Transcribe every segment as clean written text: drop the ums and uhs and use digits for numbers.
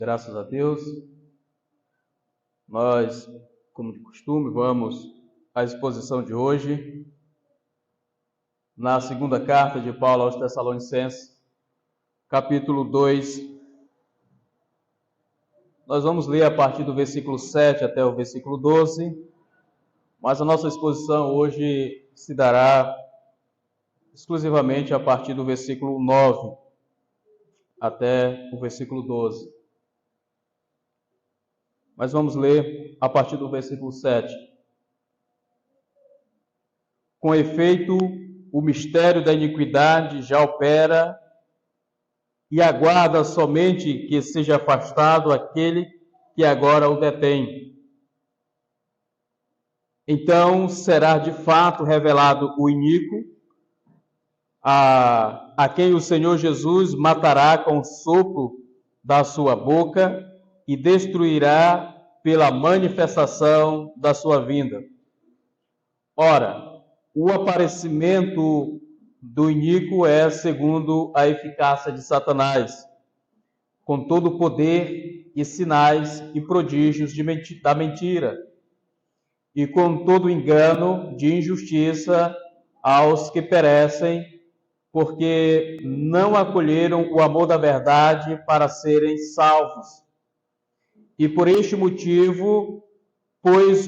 Graças a Deus, nós, como de costume, vamos à exposição de hoje, na segunda carta de Paulo aos Tessalonicenses, capítulo 2. Nós vamos ler a partir do versículo 7 até o versículo 12, mas a nossa exposição hoje se dará exclusivamente a partir do versículo 9 até o versículo 12. Mas vamos ler a partir do versículo 7. Com efeito, o mistério da iniquidade já opera e aguarda somente que seja afastado aquele que agora o detém. Então será de fato revelado o iníquo, a quem o Senhor Jesus matará com o sopro da sua boca e destruirá pela manifestação da sua vinda. Ora, o aparecimento do iníquo é segundo a eficácia de Satanás, com todo o poder e sinais e prodígios da mentira, e com todo o engano de injustiça aos que perecem, porque não acolheram o amor da verdade para serem salvos. E por este motivo, pois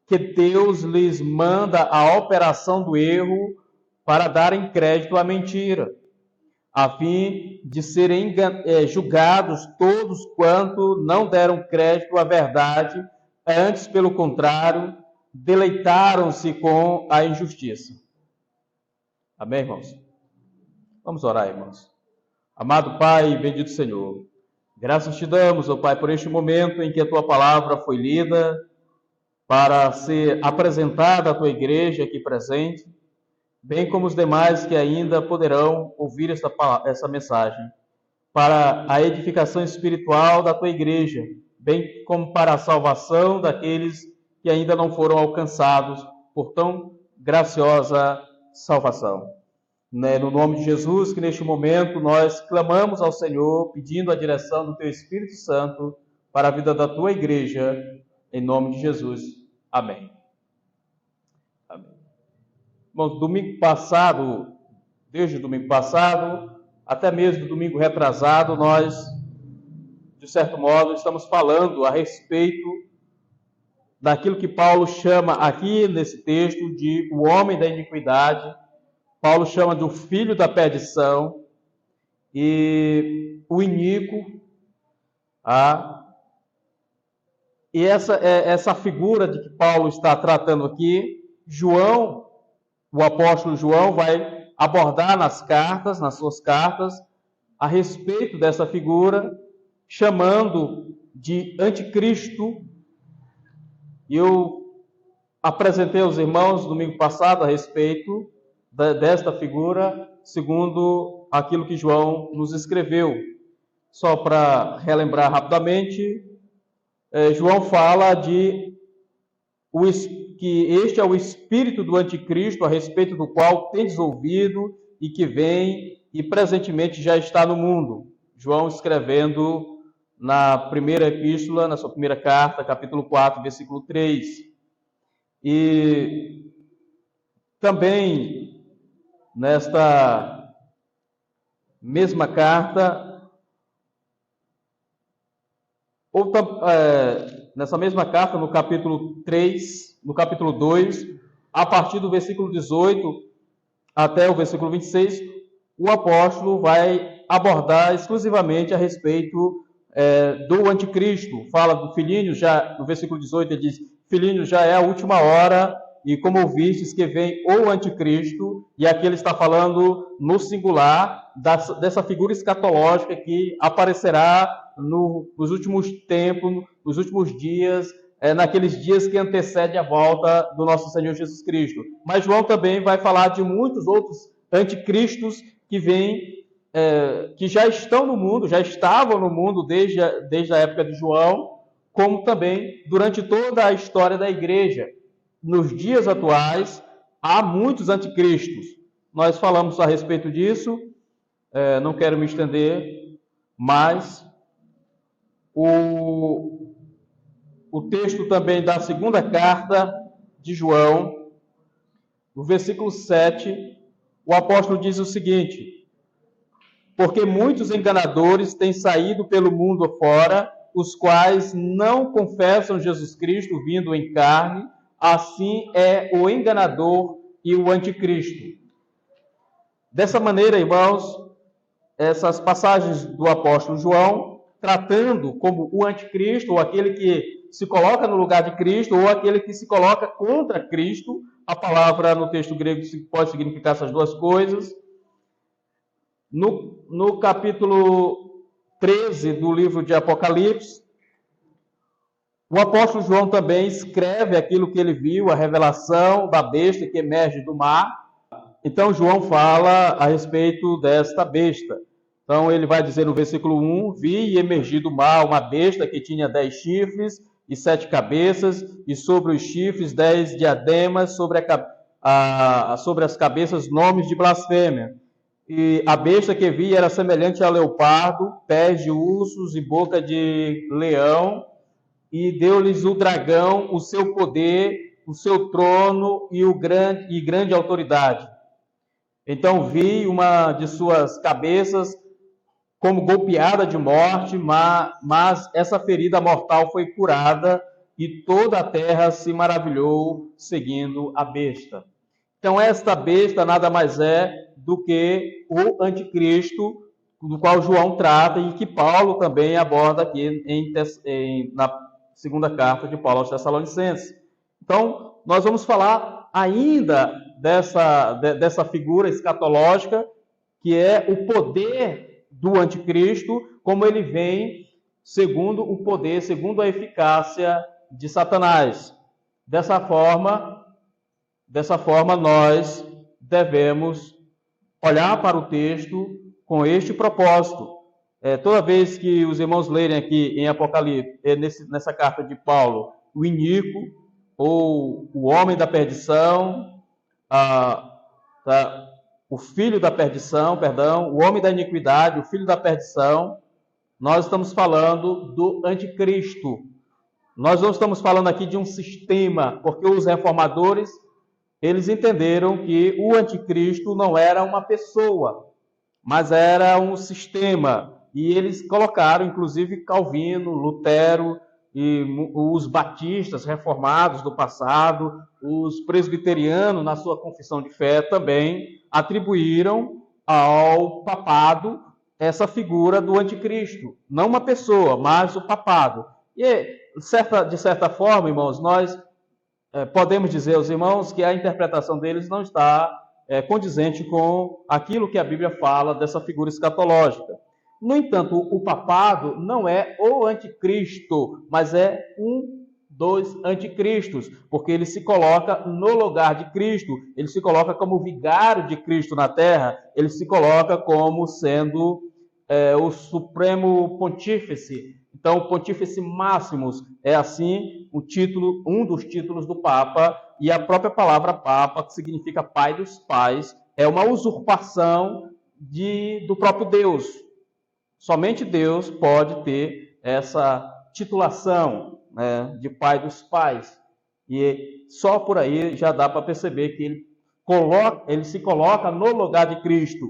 que Deus lhes manda a operação do erro para darem crédito à mentira, a fim de serem julgados todos quanto não deram crédito à verdade, antes, pelo contrário, deleitaram-se com a injustiça. Amém, irmãos? Vamos orar, irmãos. Amado Pai, bendito Senhor, graças te damos, ó Pai, por este momento em que a tua palavra foi lida, para ser apresentada à tua igreja aqui presente, bem como os demais que ainda poderão ouvir essa mensagem, para a edificação espiritual da tua igreja, bem como para a salvação daqueles que ainda não foram alcançados por tão graciosa salvação. No nome de Jesus, que neste momento nós clamamos ao Senhor, pedindo a direção do teu Espírito Santo para a vida da tua igreja, em nome de Jesus. Amém. Amém. Bom, desde o domingo passado, até mesmo domingo retrasado, nós, de certo modo, estamos falando a respeito daquilo que Paulo chama aqui nesse texto de o homem da iniquidade. Paulo chama de o filho da perdição e o iníquo. E essa figura de que Paulo está tratando aqui, o apóstolo João vai abordar nas suas cartas, a respeito dessa figura, chamando de anticristo. E eu apresentei aos irmãos domingo passado a respeito desta figura, segundo aquilo que João nos escreveu. Só para relembrar rapidamente, João fala que este é o espírito do anticristo, a respeito do qual tendes ouvido e que vem e presentemente já está no mundo. João escrevendo na primeira epístola, na sua primeira carta, capítulo 4, versículo 3. E também nesta mesma carta, nessa mesma carta, no capítulo 3, no capítulo 2, a partir do versículo 18 até o versículo 26, o apóstolo vai abordar exclusivamente a respeito do anticristo. Fala do filhinho, já no versículo 18 ele diz: filhinho, já é a última hora, e como ouvistes que vem o anticristo, e aqui ele está falando no singular dessa figura escatológica que aparecerá nos últimos tempos, nos últimos dias, naqueles dias que antecedem a volta do nosso Senhor Jesus Cristo. Mas João também vai falar de muitos outros anticristos que vêm, que já estão no mundo, já estavam no mundo desde a época de João, como também durante toda a história da igreja. Nos dias atuais, há muitos anticristos. Nós falamos a respeito disso, não quero me estender, mas o texto também da segunda carta de João, no versículo 7, o apóstolo diz o seguinte: porque muitos enganadores têm saído pelo mundo fora, os quais não confessam Jesus Cristo vindo em carne, assim é o enganador e o anticristo. Dessa maneira, irmãos, essas passagens do apóstolo João, tratando como o anticristo, ou aquele que se coloca no lugar de Cristo, ou aquele que se coloca contra Cristo, a palavra no texto grego pode significar essas duas coisas. No capítulo 13 do livro de Apocalipse, o apóstolo João também escreve aquilo que ele viu, a revelação da besta que emerge do mar. Então, João fala a respeito desta besta. Então, ele vai dizer no versículo 1, vi e emergir do mar uma besta que tinha 10 chifres e 7 cabeças, e sobre os chifres 10 diademas, sobre as cabeças nomes de blasfêmia. E a besta que vi era semelhante a leopardo, pés de ursos e boca de leão, e deu-lhes o dragão o seu poder, o seu trono e grande autoridade. Então vi uma de suas cabeças como golpeada de morte, mas essa ferida mortal foi curada, e toda a terra se maravilhou seguindo a besta. Então esta besta nada mais é do que o anticristo, do qual João trata e que Paulo também aborda aqui na segunda carta de Paulo aos Tessalonicenses. Então, nós vamos falar ainda dessa figura escatológica, que é o poder do anticristo, como ele vem segundo o poder, segundo a eficácia de Satanás. Dessa forma, nós devemos olhar para o texto com este propósito. Toda vez que os irmãos lerem aqui em Apocalipse, nessa carta de Paulo, o iníquo, ou o homem da perdição, o filho da perdição, o homem da iniquidade, o filho da perdição, nós estamos falando do anticristo. Nós não estamos falando aqui de um sistema, porque os reformadores, eles entenderam que o anticristo não era uma pessoa, mas era um sistema. E eles colocaram, inclusive, Calvino, Lutero e os batistas reformados do passado, os presbiterianos, na sua confissão de fé, também atribuíram ao papado essa figura do anticristo. Não uma pessoa, mas o papado. E, de certa forma, irmãos, nós podemos dizer aos irmãos que a interpretação deles não está condizente com aquilo que a Bíblia fala dessa figura escatológica. No entanto, o papado não é o anticristo, mas é um dos anticristos, porque ele se coloca no lugar de Cristo, ele se coloca como vigário de Cristo na terra, ele se coloca como sendo o supremo pontífice. Então, o Pontífice Máximos é assim um dos títulos do Papa, e a própria palavra Papa, que significa Pai dos Pais, é uma usurpação do próprio Deus. Somente Deus pode ter essa titulação, né, de Pai dos Pais. E só por aí já dá para perceber que ele se coloca no lugar de Cristo.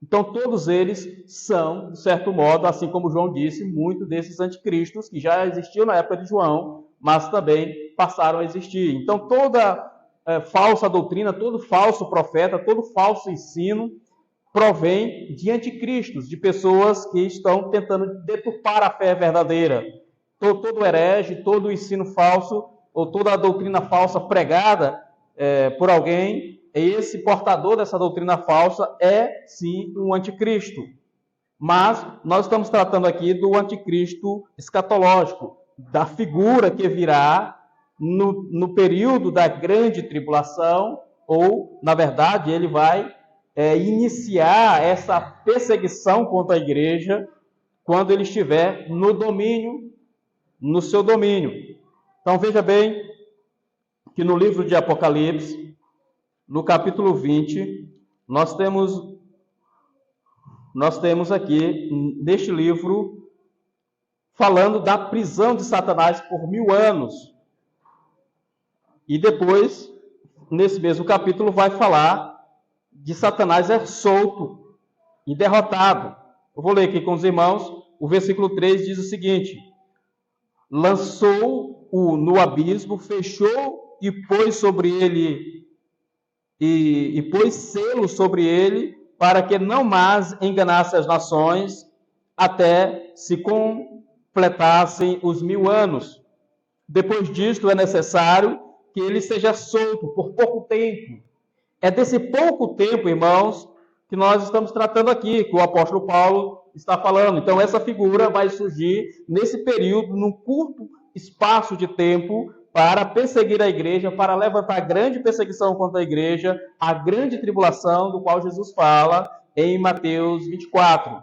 Então, todos eles são, de certo modo, assim como João disse, muitos desses anticristos que já existiam na época de João, mas também passaram a existir. Então, toda falsa doutrina, todo falso profeta, todo falso ensino provém de anticristos, de pessoas que estão tentando deturpar a fé verdadeira. Todo herege, todo ensino falso, ou toda a doutrina falsa pregada por alguém, esse portador dessa doutrina falsa é, sim, um anticristo. Mas nós estamos tratando aqui do anticristo escatológico, da figura que virá no período da grande tribulação, ou, na verdade, ele vai iniciar essa perseguição contra a igreja quando ele estiver no seu domínio. Então, veja bem que no livro de Apocalipse, no capítulo 20, nós temos aqui, neste livro, falando da prisão de Satanás por 1000 anos. E depois, nesse mesmo capítulo, vai falar de Satanás ser solto e derrotado. Eu vou ler aqui com os irmãos. O versículo 3 diz o seguinte: lançou-o no abismo, fechou e pôs sobre ele e pôs selo sobre ele, para que não mais enganasse as nações, até se completassem os 1000 anos. Depois disto é necessário que ele seja solto por pouco tempo. É desse pouco tempo, irmãos, que nós estamos tratando aqui, que o apóstolo Paulo está falando. Então, essa figura vai surgir nesse período, num curto espaço de tempo, para perseguir a igreja, para levantar grande perseguição contra a igreja, a grande tribulação do qual Jesus fala em Mateus 24.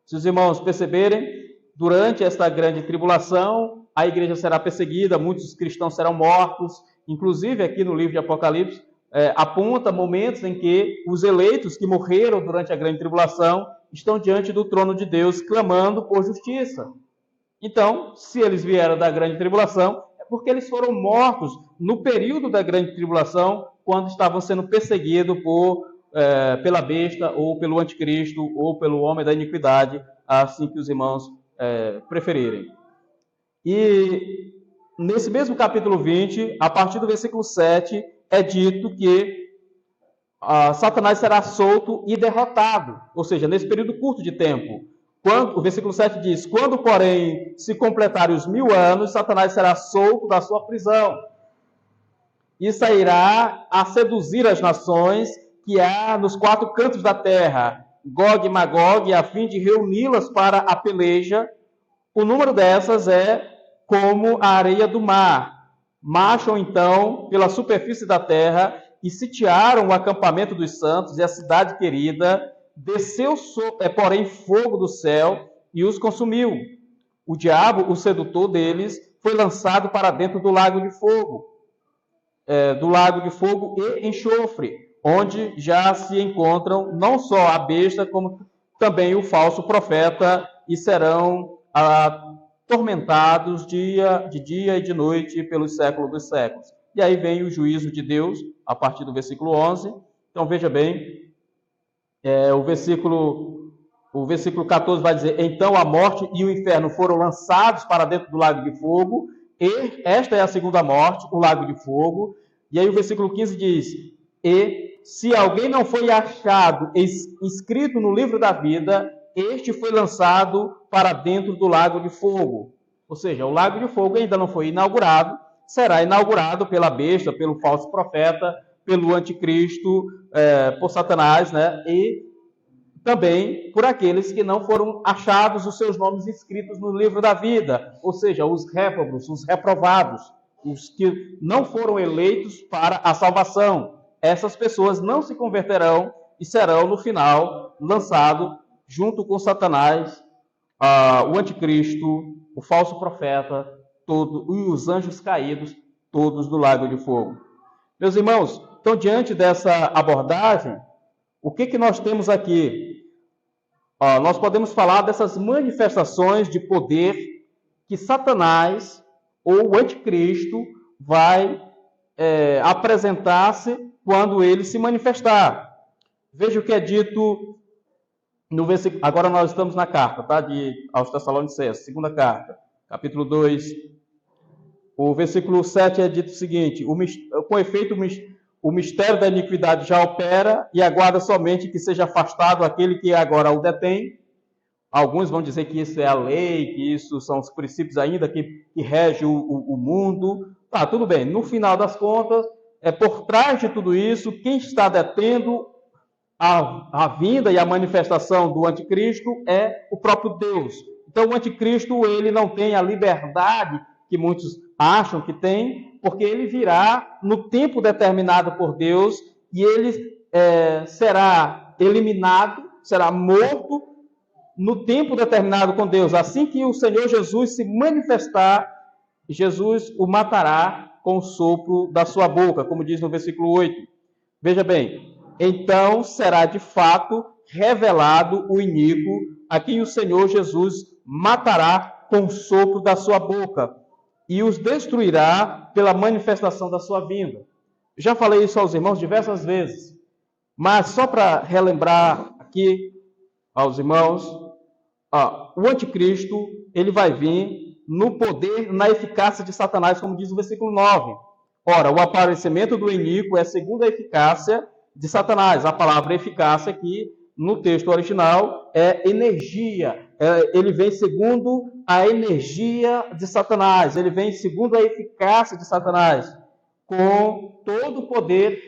Se os irmãos perceberem, durante esta grande tribulação, a igreja será perseguida, muitos cristãos serão mortos. Inclusive, aqui no livro de Apocalipse, aponta momentos em que os eleitos que morreram durante a grande tribulação estão diante do trono de Deus, clamando por justiça. Então, se eles vieram da grande tribulação, é porque eles foram mortos no período da grande tribulação, quando estavam sendo perseguidos pela besta, ou pelo anticristo, ou pelo homem da iniquidade, assim que os irmãos preferirem. E nesse mesmo capítulo 20, a partir do versículo 7, é dito que Satanás será solto e derrotado, ou seja, nesse período curto de tempo. O versículo 7 diz: quando, porém, se completarem os 1000 anos, Satanás será solto da sua prisão e sairá a seduzir as nações que há nos 4 cantos da terra, Gog e Magog, a fim de reuni-las para a peleja. O número dessas é como a areia do mar. Marcham, então, pela superfície da terra e sitiaram o acampamento dos santos e a cidade querida. Desceu, porém, fogo do céu e os consumiu. O diabo, o sedutor deles, foi lançado para dentro do lago de fogo, e enxofre, onde já se encontram não só a besta, como também o falso profeta, e serão atormentados de dia e de noite pelos séculos dos séculos. E aí vem o juízo de Deus, a partir do versículo 11. Então, veja bem, o versículo 14 vai dizer: então a morte e o inferno foram lançados para dentro do lago de fogo, e esta é a segunda morte, o lago de fogo. E aí o versículo 15 diz: e se alguém não foi achado inscrito no livro da vida, este foi lançado para dentro do lago de fogo. Ou seja, o lago de fogo ainda não foi inaugurado, será inaugurado pela besta, pelo falso profeta, pelo anticristo, por Satanás, né? E também por aqueles que não foram achados os seus nomes escritos no livro da vida, ou seja, os réprobos, os reprovados, os que não foram eleitos para a salvação. Essas pessoas não se converterão e serão, no final, lançados junto com Satanás, o anticristo, o falso profeta, e os anjos caídos, todos do lago de fogo. Meus irmãos, então, diante dessa abordagem, o que nós temos aqui? Nós podemos falar dessas manifestações de poder que Satanás, ou o anticristo, vai apresentar-se quando ele se manifestar. Veja o que é dito no versículo. Agora nós estamos na carta, tá? Aos Tessalonicenses, segunda carta, capítulo 2. O versículo 7 é dito o seguinte: com efeito, o mistério da iniquidade já opera e aguarda somente que seja afastado aquele que agora o detém. Alguns vão dizer que isso é a lei, que isso são os princípios ainda que regem o mundo. Tá, tudo bem. No final das contas, por trás de tudo isso, quem está detendo a vinda e a manifestação do anticristo é o próprio Deus. Então, o anticristo, ele não tem a liberdade que muitos acham que tem, porque ele virá no tempo determinado por Deus e ele será eliminado, será morto no tempo determinado com Deus. Assim que o Senhor Jesus se manifestar, Jesus o matará com o sopro da sua boca, como diz no versículo 8. Veja bem, então será de fato revelado o iníquo, a quem o Senhor Jesus matará com o sopro da sua boca e os destruirá pela manifestação da sua vinda. Já falei isso aos irmãos diversas vezes, mas só para relembrar aqui aos irmãos, o anticristo, ele vai vir no poder, na eficácia de Satanás, como diz o versículo 9. Ora, o aparecimento do iníquo é segundo a eficácia de Satanás. A palavra eficácia aqui, no texto original, é energia. Ele vem segundo a energia de Satanás. Ele vem segundo a eficácia de Satanás, com todo o poder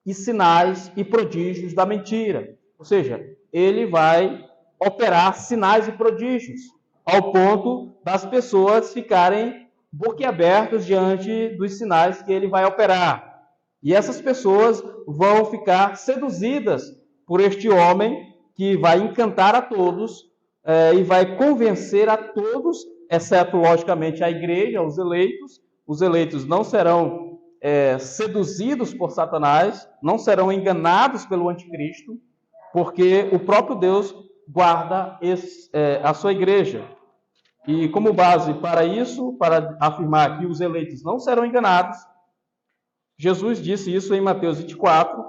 e sinais e prodígios da mentira. Ou seja, ele vai operar sinais e prodígios, ao ponto das pessoas ficarem boquiabertas diante dos sinais que ele vai operar. E essas pessoas vão ficar seduzidas por este homem que vai encantar a todos e vai convencer a todos, exceto, logicamente, a igreja, os eleitos. Os eleitos não serão seduzidos por Satanás, não serão enganados pelo anticristo, porque o próprio Deus guarda a sua igreja. E como base para isso, para afirmar que os eleitos não serão enganados, Jesus disse isso em Mateus 24,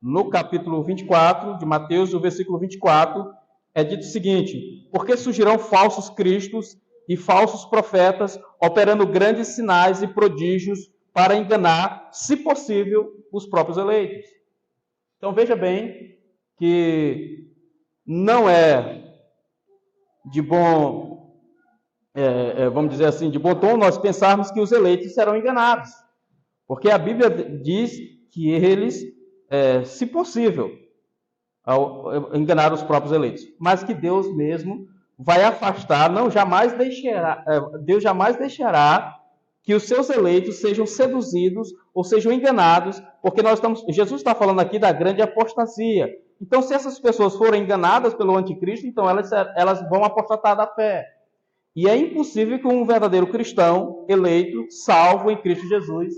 no capítulo 24 de Mateus, o versículo 24, é dito o seguinte: porque surgirão falsos cristos e falsos profetas, operando grandes sinais e prodígios para enganar, se possível, os próprios eleitos. Então veja bem que não é de bom, vamos dizer assim, de bom tom nós pensarmos que os eleitos serão enganados. Porque a Bíblia diz que eles, se possível, enganaram os próprios eleitos. Mas que Deus mesmo vai afastar, Deus jamais deixará que os seus eleitos sejam seduzidos ou sejam enganados, porque Jesus está falando aqui da grande apostasia. Então, se essas pessoas forem enganadas pelo anticristo, então elas vão apostatar da fé. E é impossível que um verdadeiro cristão eleito, salvo em Cristo Jesus,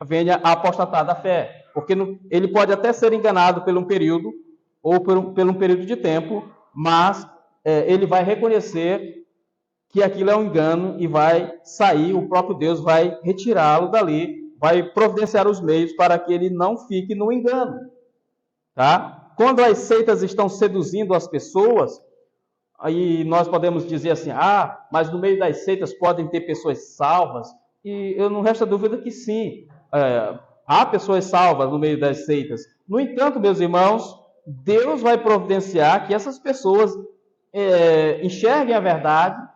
venha a apostatar da fé. Porque ele pode até ser enganado por um período, ou por um período de tempo, mas ele vai reconhecer que aquilo é um engano e vai sair, o próprio Deus vai retirá-lo dali, vai providenciar os meios para que ele não fique no engano. Tá? Quando as seitas estão seduzindo as pessoas, aí nós podemos dizer assim, mas no meio das seitas podem ter pessoas salvas, e eu não resta dúvida que sim, há pessoas salvas no meio das seitas. No entanto, meus irmãos, Deus vai providenciar que essas pessoas enxerguem a verdade,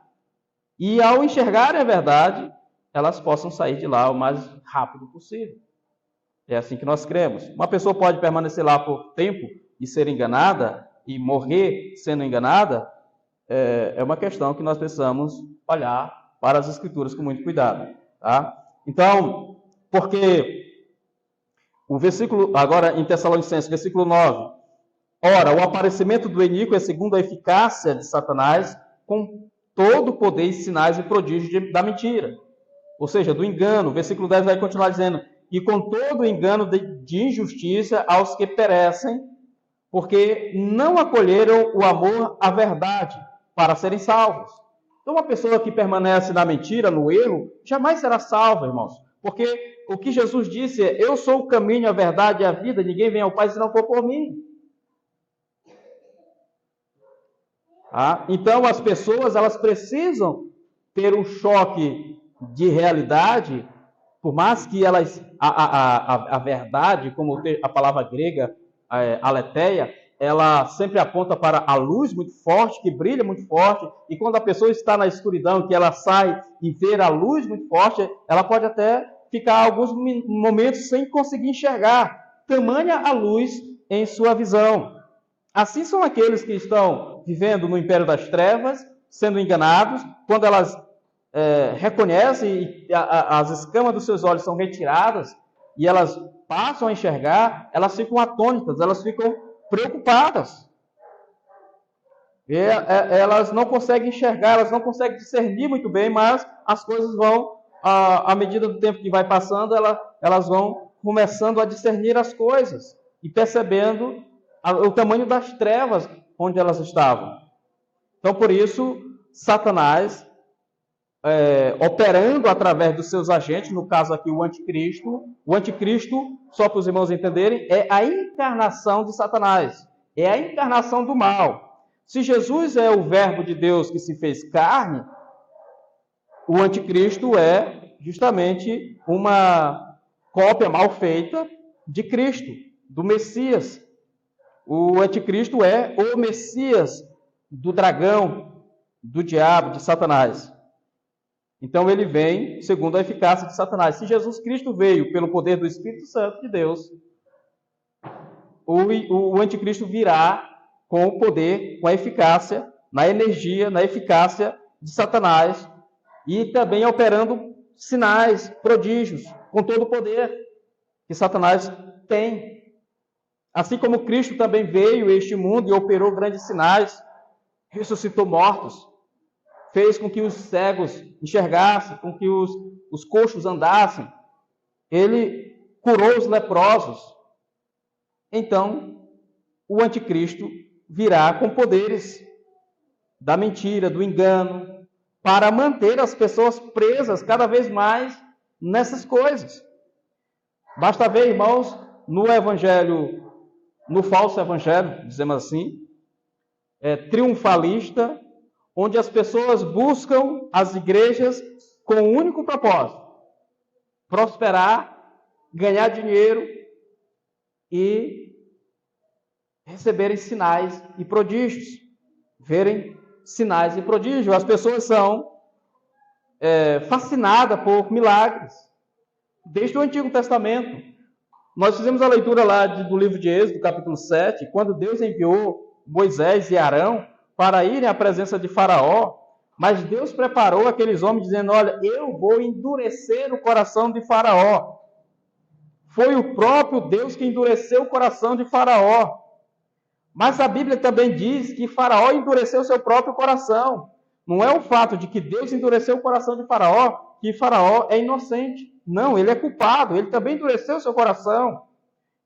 e ao enxergarem a verdade, elas possam sair de lá o mais rápido possível. É assim que nós cremos. Uma pessoa pode permanecer lá por tempo e ser enganada, e morrer sendo enganada, é uma questão que nós precisamos olhar para as Escrituras com muito cuidado. Tá? Então, porque o versículo, agora em Tessalonicenses, versículo 9, ora, o aparecimento do iníquo é segundo a eficácia de Satanás, com todo o poder e sinais e prodígios da mentira. Ou seja, do engano. O versículo 10 vai continuar dizendo, e com todo o engano de injustiça aos que perecem, porque não acolheram o amor à verdade para serem salvos. Então, uma pessoa que permanece na mentira, no erro, jamais será salva, irmãos. Porque o que Jesus disse é, eu sou o caminho, a verdade e a vida, ninguém vem ao Pai se não for por mim. Então, as pessoas, elas precisam ter um choque de realidade, por mais que elas, a verdade, como a palavra grega, aletheia, ela sempre aponta para a luz muito forte, que brilha muito forte, e quando a pessoa está na escuridão, que ela sai e vê a luz muito forte, ela pode até ficar alguns momentos sem conseguir enxergar, tamanha a luz em sua visão. Assim são aqueles que estão vivendo no império das trevas, sendo enganados, quando elas reconhecem e as escamas dos seus olhos são retiradas e elas passam a enxergar, elas ficam atônitas, elas ficam preocupadas. Elas não conseguem enxergar, elas não conseguem discernir muito bem, mas as coisas vão, à medida do tempo que vai passando, elas vão começando a discernir as coisas e percebendo o tamanho das trevas onde elas estavam. Então, por isso, Satanás operando através dos seus agentes, no caso aqui o anticristo. O anticristo, só para os irmãos entenderem, é a encarnação de Satanás, é a encarnação do mal. Se Jesus é o verbo de Deus que se fez carne, o anticristo é justamente uma cópia mal feita de Cristo, do Messias. O anticristo é o Messias do dragão, do diabo, de Satanás. Então ele vem segundo a eficácia de Satanás. Se Jesus Cristo veio pelo poder do Espírito Santo de Deus, o anticristo virá com o poder, com a eficácia, na energia, na eficácia de Satanás, e também operando sinais, prodígios, com todo o poder que Satanás tem. Assim como Cristo também veio a este mundo e operou grandes sinais, ressuscitou mortos, fez com que os cegos enxergassem, com que os coxos andassem. Ele curou os leprosos. Então, o anticristo virá com poderes da mentira, do engano, para manter as pessoas presas cada vez mais nessas coisas. Basta ver, irmãos, no evangelho, no falso evangelho, dizemos assim, triunfalista, onde as pessoas buscam as igrejas com um único propósito: prosperar, ganhar dinheiro e receberem sinais e prodígios, verem sinais e prodígios. As pessoas são fascinadas por milagres, desde o Antigo Testamento. Nós fizemos a leitura lá do livro de Êxodo, capítulo 7, quando Deus enviou Moisés e Arão para irem à presença de Faraó, mas Deus preparou aqueles homens dizendo: olha, eu vou endurecer o coração de Faraó. Foi o próprio Deus que endureceu o coração de Faraó. Mas a Bíblia também diz que Faraó endureceu o seu próprio coração. Não é o fato de que Deus endureceu o coração de Faraó, que Faraó é inocente. Não, ele é culpado, ele também endureceu o seu coração.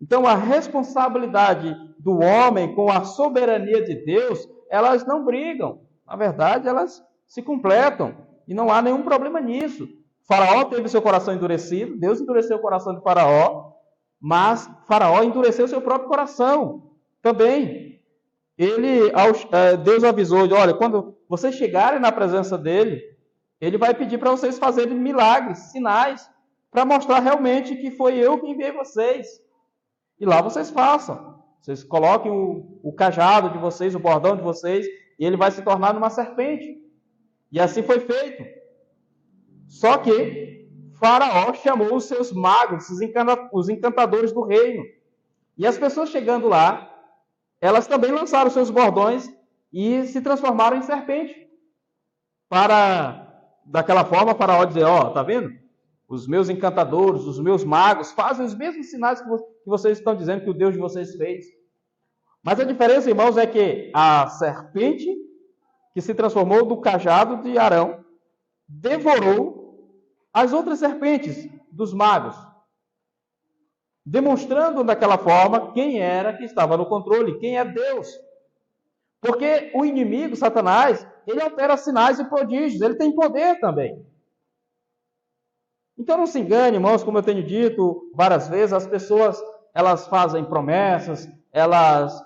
Então a responsabilidade do homem com a soberania de Deus, elas não brigam. Na verdade, elas se completam. E não há nenhum problema nisso. Faraó teve seu coração endurecido, Deus endureceu o coração de Faraó, mas Faraó endureceu seu próprio coração também. Deus avisou, olha, quando vocês chegarem na presença dele, ele vai pedir para vocês fazerem milagres, sinais, para mostrar realmente que foi eu que enviei vocês. E lá vocês façam. Vocês coloquem o cajado de vocês, o bordão de vocês, e ele vai se tornar numa serpente. E assim foi feito. Só que Faraó chamou os seus magos, os encantadores do reino. E as pessoas chegando lá, elas também lançaram seus bordões e se transformaram em serpente. Daquela forma, Faraó dizer: tá vendo? Os meus encantadores, os meus magos fazem os mesmos sinais que vocês estão dizendo que o Deus de vocês fez. Mas a diferença, irmãos, é que a serpente que se transformou do cajado de Arão devorou as outras serpentes dos magos, demonstrando daquela forma quem era que estava no controle, quem é Deus. Porque o inimigo, Satanás, ele opera sinais e prodígios, ele tem poder também. Então não se engane, irmãos, como eu tenho dito várias vezes, as pessoas, elas fazem promessas, elas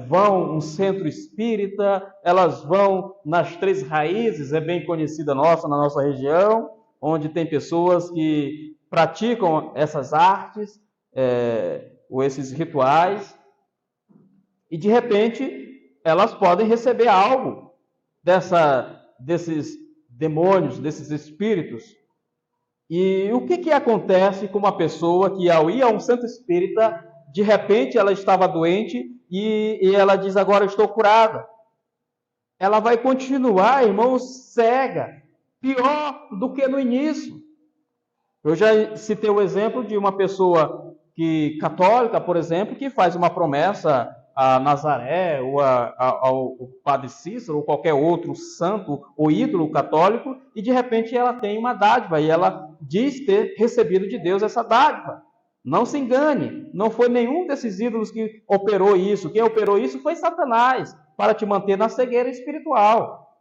vão um centro espírita, elas vão nas Três Raízes, é bem conhecida na nossa região, onde tem pessoas que praticam essas artes, ou esses rituais, e de repente elas podem receber algo desses demônios, desses espíritos. E o que acontece com uma pessoa que, ao ir a um centro espírita, de repente ela estava doente e ela diz: agora eu estou curada? Ela vai continuar, irmãos, cega, pior do que no início. Eu já citei o exemplo de uma pessoa católica, por exemplo, que faz uma promessa a Nazaré, ou ao Padre Cícero, ou qualquer outro santo ou ídolo católico, e de repente ela tem uma dádiva, e ela diz ter recebido de Deus essa dádiva. Não se engane, não foi nenhum desses ídolos que operou isso. Quem operou isso foi Satanás, para te manter na cegueira espiritual.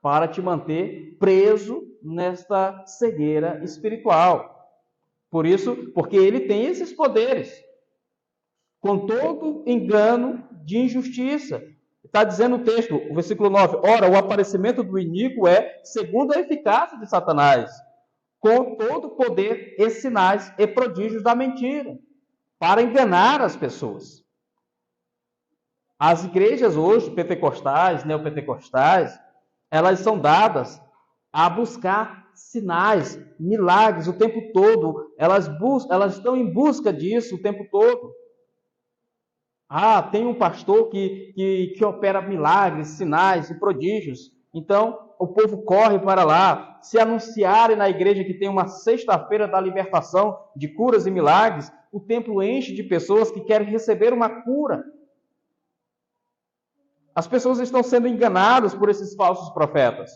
para te manter preso nesta cegueira espiritual. Por isso, porque ele tem esses poderes, com todo engano de injustiça. Está dizendo o texto, o versículo 9, ora, o aparecimento do iníquo é segundo a eficácia de Satanás, com todo o poder e sinais e prodígios da mentira, para enganar as pessoas. As igrejas hoje, pentecostais, neopentecostais, elas são dadas a buscar sinais, milagres o tempo todo. Elas estão em busca disso o tempo todo. Tem um pastor que opera milagres, sinais e prodígios. Então, o povo corre para lá. Se anunciarem na igreja que tem uma sexta-feira da libertação de curas e milagres, o templo enche de pessoas que querem receber uma cura. As pessoas estão sendo enganadas por esses falsos profetas.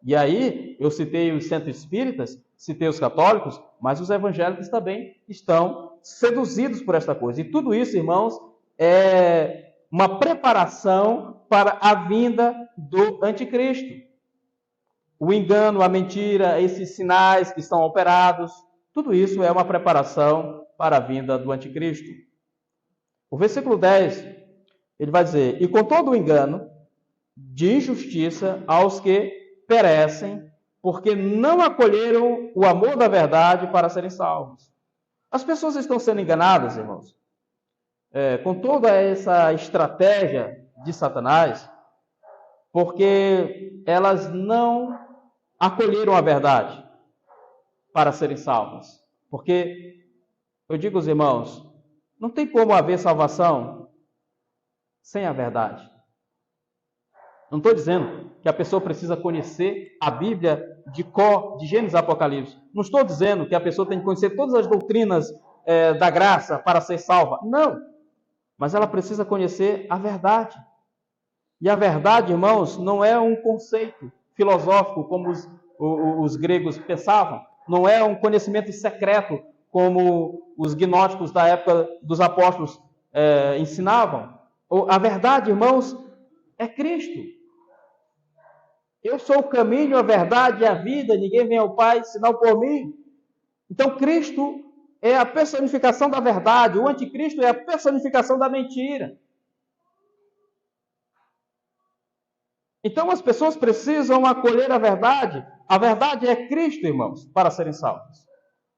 E aí, eu citei os centros espíritas, citei os católicos, mas os evangélicos também estão seduzidos por esta coisa. E tudo isso, irmãos, é uma preparação para a vinda do anticristo. O engano, a mentira, esses sinais que estão operados, tudo isso é uma preparação para a vinda do anticristo. O versículo 10, ele vai dizer, e com todo o engano de injustiça aos que perecem, porque não acolheram o amor da verdade para serem salvos. As pessoas estão sendo enganadas, irmãos, com toda essa estratégia de Satanás, porque elas não acolheram a verdade para serem salvas. Porque, eu digo aos irmãos, não tem como haver salvação sem a verdade. Não estou dizendo que a pessoa precisa conhecer a Bíblia de cor, de Gênesis a Apocalipse. Não estou dizendo que a pessoa tem que conhecer todas as doutrinas da graça para ser salva. Não. Mas ela precisa conhecer a verdade. E a verdade, irmãos, não é um conceito filosófico como os gregos pensavam. Não é um conhecimento secreto como os gnósticos da época dos apóstolos ensinavam. A verdade, irmãos, é Cristo. Eu sou o caminho, a verdade e a vida, ninguém vem ao Pai senão por mim. Então, Cristo é a personificação da verdade, o anticristo é a personificação da mentira. Então, as pessoas precisam acolher a verdade. A verdade é Cristo, irmãos, para serem salvos.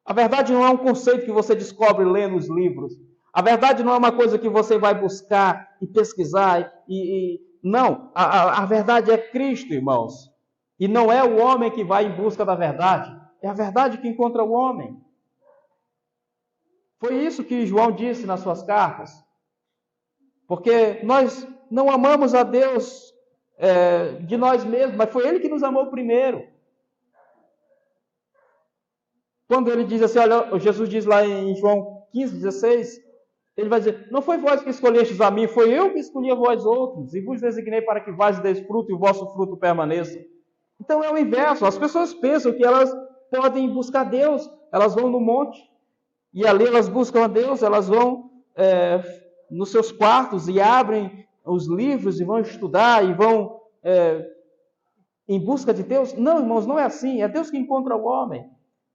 A verdade não é um conceito que você descobre lendo os livros. A verdade não é uma coisa que você vai buscar e pesquisar. Não, a verdade é Cristo, irmãos. E não é o homem que vai em busca da verdade. É a verdade que encontra o homem. Foi isso que João disse nas suas cartas. Porque nós não amamos a Deus de nós mesmos, mas foi Ele que nos amou primeiro. Quando ele diz assim, olha, Jesus diz lá em João 15, 16, ele vai dizer, não foi vós que escolhestes a mim, foi eu que escolhi a vós outros, e vos designei para que vós deis fruto e o vosso fruto permaneça. Então é o inverso, as pessoas pensam que elas podem buscar Deus, elas vão no monte, e ali elas buscam a Deus, elas vão nos seus quartos e abrem os livros e vão estudar e vão em busca de Deus. Não, irmãos, não é assim, é Deus que encontra o homem.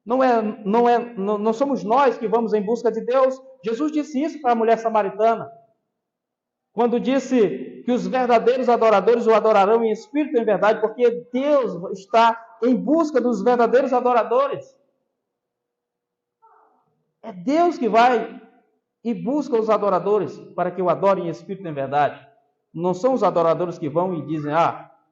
Não somos nós que vamos em busca de Deus. Jesus disse isso para a mulher samaritana, quando disse que os verdadeiros adoradores o adorarão em espírito e em verdade, porque Deus está em busca dos verdadeiros adoradores. É Deus que vai e busca os adoradores para que o adorem em espírito e em verdade. Não são os adoradores que vão e dizem,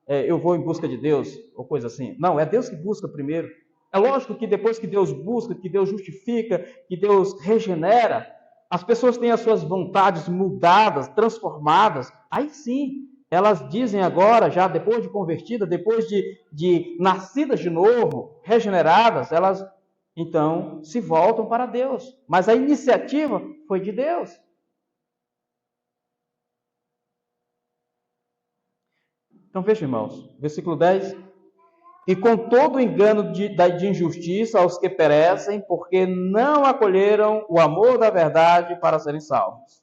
eu vou em busca de Deus, ou coisa assim. Não, é Deus que busca primeiro. É lógico que depois que Deus busca, que Deus justifica, que Deus regenera, as pessoas têm as suas vontades mudadas, transformadas. Aí sim, elas dizem agora, já depois de convertidas, depois de nascidas de novo, regeneradas, elas então se voltam para Deus. Mas a iniciativa foi de Deus. Então veja, irmãos, versículo 10. E com todo o engano de injustiça aos que perecem, porque não acolheram o amor da verdade para serem salvos.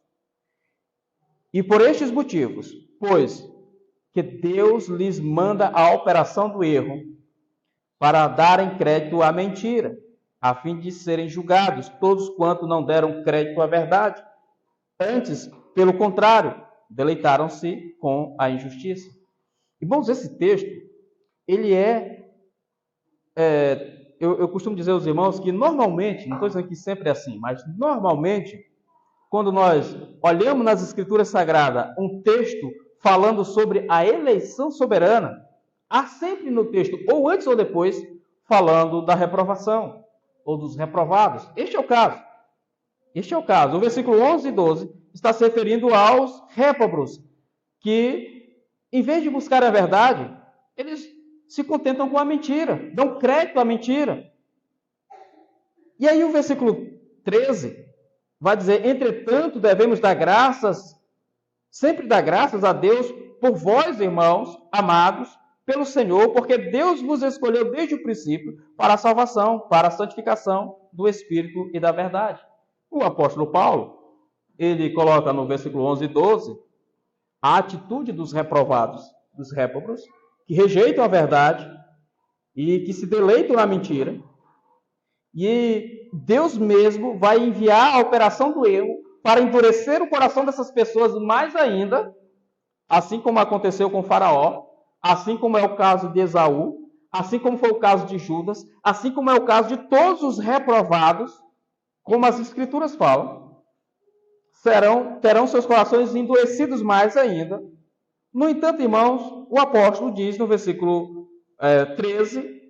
E por estes motivos, pois que Deus lhes manda a operação do erro para darem crédito à mentira, a fim de serem julgados todos quanto não deram crédito à verdade. Antes, pelo contrário, deleitaram-se com a injustiça. Irmãos, esse texto, ele eu costumo dizer aos irmãos que normalmente, não estou dizendo que sempre é assim, mas normalmente, quando nós olhamos nas Escrituras Sagradas um texto falando sobre a eleição soberana, há sempre no texto, ou antes ou depois, falando da reprovação, ou dos reprovados. Este é o caso. Este é o caso. O versículo 11 e 12 está se referindo aos réprobos, que, em vez de buscar a verdade, eles se contentam com a mentira, dão crédito à mentira. E aí o versículo 13 vai dizer: entretanto, devemos dar graças, sempre dar graças a Deus por vós, irmãos, amados, pelo Senhor, porque Deus vos escolheu desde o princípio para a salvação, para a santificação do Espírito e da verdade. O apóstolo Paulo, ele coloca no versículo 11 e 12 a atitude dos reprovados, dos réprobos, que rejeitam a verdade e que se deleitam na mentira. E Deus mesmo vai enviar a operação do erro para endurecer o coração dessas pessoas mais ainda, assim como aconteceu com Faraó, assim como é o caso de Esaú, assim como foi o caso de Judas, assim como é o caso de todos os reprovados, como as Escrituras falam, terão seus corações endurecidos mais ainda. No entanto, irmãos, o apóstolo diz no versículo 13,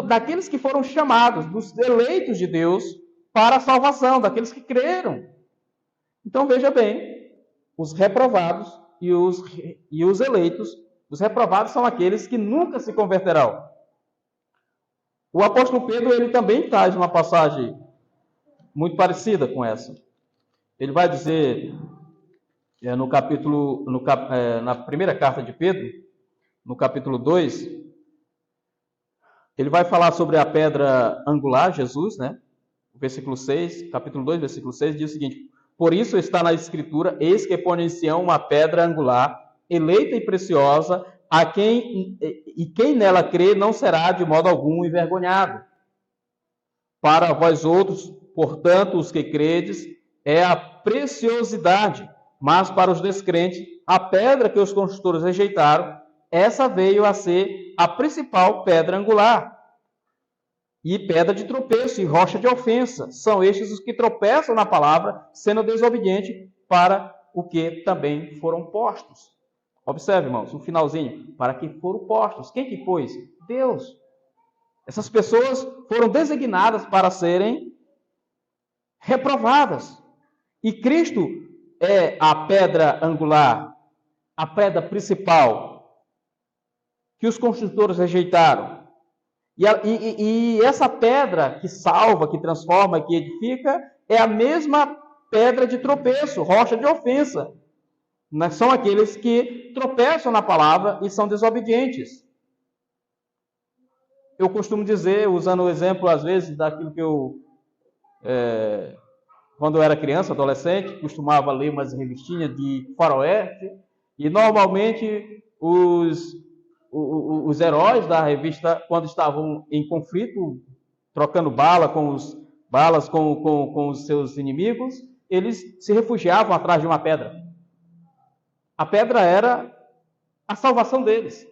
daqueles que foram chamados, dos eleitos de Deus para a salvação, daqueles que creram. Então, veja bem, os reprovados e os eleitos, os reprovados são aqueles que nunca se converterão. O apóstolo Pedro, ele também traz uma passagem muito parecida com essa. Ele vai dizer, na primeira carta de Pedro, no capítulo 2, ele vai falar sobre a pedra angular, Jesus, né? Versículo 6, capítulo 2, versículo 6, diz o seguinte: por isso está na Escritura: eis que põe em Sião uma pedra angular, eleita e preciosa, quem nela crê não será de modo algum envergonhado. Para vós outros, portanto, os que credes, é a preciosidade, mas para os descrentes, a pedra que os construtores rejeitaram, essa veio a ser a principal pedra angular, e pedra de tropeço e rocha de ofensa. São estes os que tropeçam na palavra, sendo desobedientes para o que também foram postos. Observe, irmãos, no finalzinho, para que foram postos. Quem que pôs? Deus. Essas pessoas foram designadas para serem reprovadas. E Cristo é a pedra angular, a pedra principal, que os construtores rejeitaram. E essa pedra que salva, que transforma, que edifica, é a mesma pedra de tropeço, rocha de ofensa. São aqueles que tropeçam na palavra e são desobedientes. Eu costumo dizer, usando o exemplo, às vezes, daquilo que quando eu era criança, adolescente, costumava ler umas revistinhas de faroeste, e normalmente os heróis da revista, quando estavam em conflito, trocando balas com os seus inimigos, eles se refugiavam atrás de uma pedra. A pedra era a salvação deles.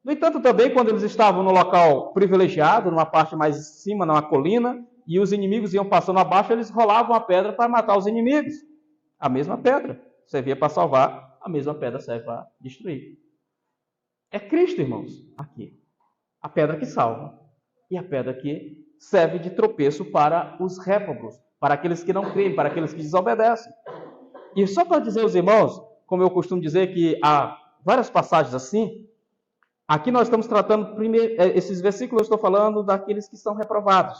No entanto, também, quando eles estavam no local privilegiado, numa parte mais em cima, numa colina, e os inimigos iam passando abaixo, eles rolavam a pedra para matar os inimigos. A mesma pedra servia para salvar, a mesma pedra serve para destruir. É Cristo, irmãos, aqui. A pedra que salva e a pedra que serve de tropeço para os réprobos, para aqueles que não creem, para aqueles que desobedecem. E só para dizer aos irmãos, como eu costumo dizer que há várias passagens assim, aqui nós estamos tratando, esses versículos eu estou falando daqueles que são reprovados.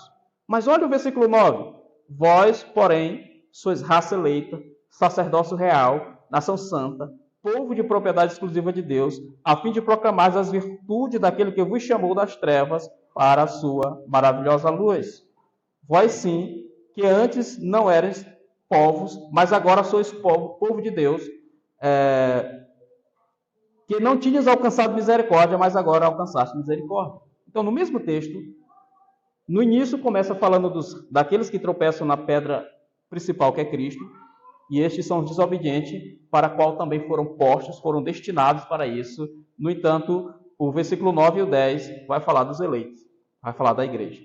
Mas olha o versículo 9. Vós, porém, sois raça eleita, sacerdócio real, nação santa, povo de propriedade exclusiva de Deus, a fim de proclamar as virtudes daquele que vos chamou das trevas para a sua maravilhosa luz. Vós sim, que antes não erais povos, mas agora sois povo de Deus, que não tinhas alcançado misericórdia, mas agora alcançaste misericórdia. Então, no mesmo texto, no início começa falando daqueles que tropeçam na pedra principal, que é Cristo, e estes são os desobedientes, para a qual também foram postos, foram destinados para isso. No entanto, o versículo 9 e o 10 vai falar dos eleitos, vai falar da igreja.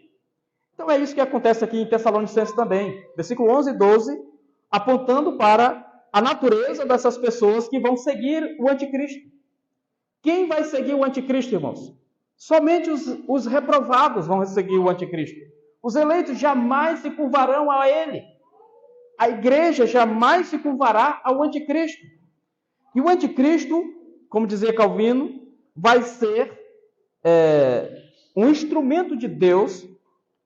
Então é isso que acontece aqui em Tessalonicenses também. Versículo 11 e 12, apontando para a natureza dessas pessoas que vão seguir o anticristo. Quem vai seguir o anticristo, irmãos? Somente os reprovados vão seguir o anticristo. Os eleitos jamais se curvarão a ele. A igreja jamais se curvará ao anticristo. E o anticristo, como dizia Calvino, vai ser um instrumento de Deus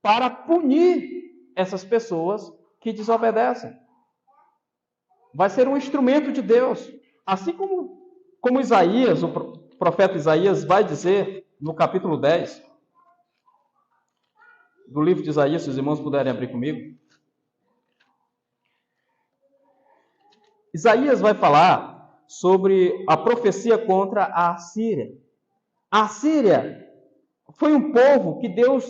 para punir essas pessoas que desobedecem. Vai ser um instrumento de Deus. Assim como Isaías, o profeta Isaías vai dizer no capítulo 10 do livro de Isaías, se os irmãos puderem abrir comigo. Isaías vai falar sobre a profecia contra a Assíria. A Assíria foi um povo que Deus